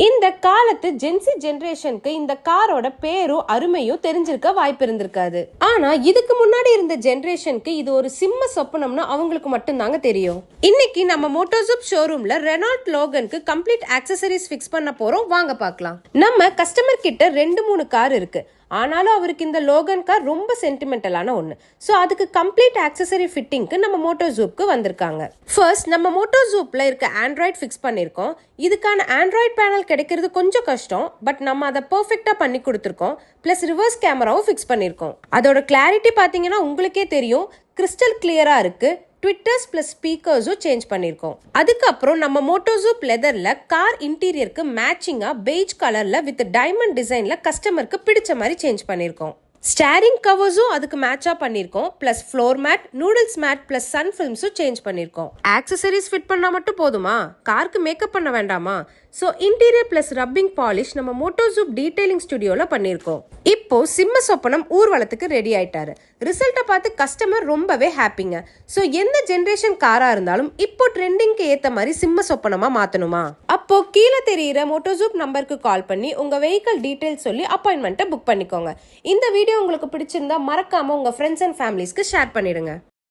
இந்த காலத்து ஜென்சி ஜெனரேஷனுக்கு இந்த காரோட பேரும் அருமையும் தெரிஞ்சிருக்க வாய்ப்பு இருந்திருக்காது. ஆனா இதுக்கு முன்னாடி இருந்த ஜெனரேஷனுக்கு இது ஒரு சிம்ம சொப்பனம்னு அவங்களுக்கு மட்டும்தாங்க தெரியும். இன்னைக்கு நம்ம மோட்டோசூப் ஷோரூம்ல ரெனால்ட் லோகனுக்கு கம்ப்ளீட் ஆக்சசரிஸ் ஃபிக்ஸ் பண்ண போறோம். வாங்க பார்க்கலாம். நம்ம கஸ்டமர் கிட்ட 2-3 கார் இருக்கு. ஆனாலும் அவருக்கு இந்த லோகன் கார் ரொம்ப சென்டிமெண்டலான ஒன்று. ஸோ அதுக்கு கம்ப்ளீட் ஆக்சசரி ஃபிட்டிங்க்கு நம்ம மோட்டோசூப்க்கு வந்திருக்காங்க. ஃபர்ஸ்ட் நம்ம மோட்டோசூப்ல இருக்க ஆண்ட்ராய்ட் ஃபிக்ஸ் பண்ணியிருக்கோம். இதுக்கான ஆண்ட்ராய்ட் பேனல் கிடைக்கிறது கொஞ்சம் கஷ்டம். பட் நம்ம அதை பர்ஃபெக்டாக பண்ணி கொடுத்துருக்கோம். ப்ளஸ் ரிவர்ஸ் கேமராவும் ஃபிக்ஸ் பண்ணியிருக்கோம். அதோட கிளாரிட்டி பார்த்தீங்கன்னா உங்களுக்கே தெரியும், கிறிஸ்டல் கிளியரா இருக்கு. ட்விட்டர்ஸ் பிளஸ் ஸ்பீக்கர்ஸும் சேஞ்ச் பண்ணியிருக்கோம். அதுக்கப்புறம் நம்ம மோட்டோசூப் லெதர்ல கார் இன்டீரியருக்கு மேட்சிங்கா பெய்ஜ் கலர்ல வித் டைமண்ட் டிசைன்ல கஸ்டமருக்கு பிடிச்ச மாதிரி சேஞ்ச் பண்ணியிருக்கோம். ஸ்டேரிங் கவர்ஸும் அதுக்கு மேட்சா பண்ணியிருக்கோம். Plus floor mat, noodles mat plus sun ஃபில்ம்ஸும் சேஞ்ச் பண்ணியிருக்கோம். ஆக்சசரிஸ் ஃபிட் பண்ணா மட்டும் போதுமா? காருக்கு மேக்கப் பண்ண வேண்டாமா? So interior plus rubbing polish நம்ம மோட்டோசூப் டீடைலிங் ஸ்டுடியோல பண்ணியிருக்கோம். இப்போ சிம்ம சொப்பனம் ஊர்வலத்துக்கு ரெடி ஆயிட்டாரு. ரிசல்ட்டை பார்த்து கஸ்டமர் ரொம்பவே ஹாப்பிங்க. ஸோ எந்த ஜென்ரேஷன் காரா இருந்தாலும் இப்போ ட்ரெண்டிங்க்கு ஏத்த மாதிரி சிம்ம சொப்பனமா மாத்தணுமா? அப்போ கீழே தெரியிற மோட்டோசூப் நம்பருக்கு கால் பண்ணி உங்க வெஹிக்கல் டீடைல்ஸ் சொல்லி அப்பாயின்மெண்ட்டை புக் பண்ணிக்கோங்க. இந்த வீடியோ உங்களுக்கு பிடிச்சிருந்தா மறக்காம உங்க ஃப்ரெண்ட்ஸ் அண்ட் ஃபேமிலிஸ்க்கு ஷேர் பண்ணிடுங்க.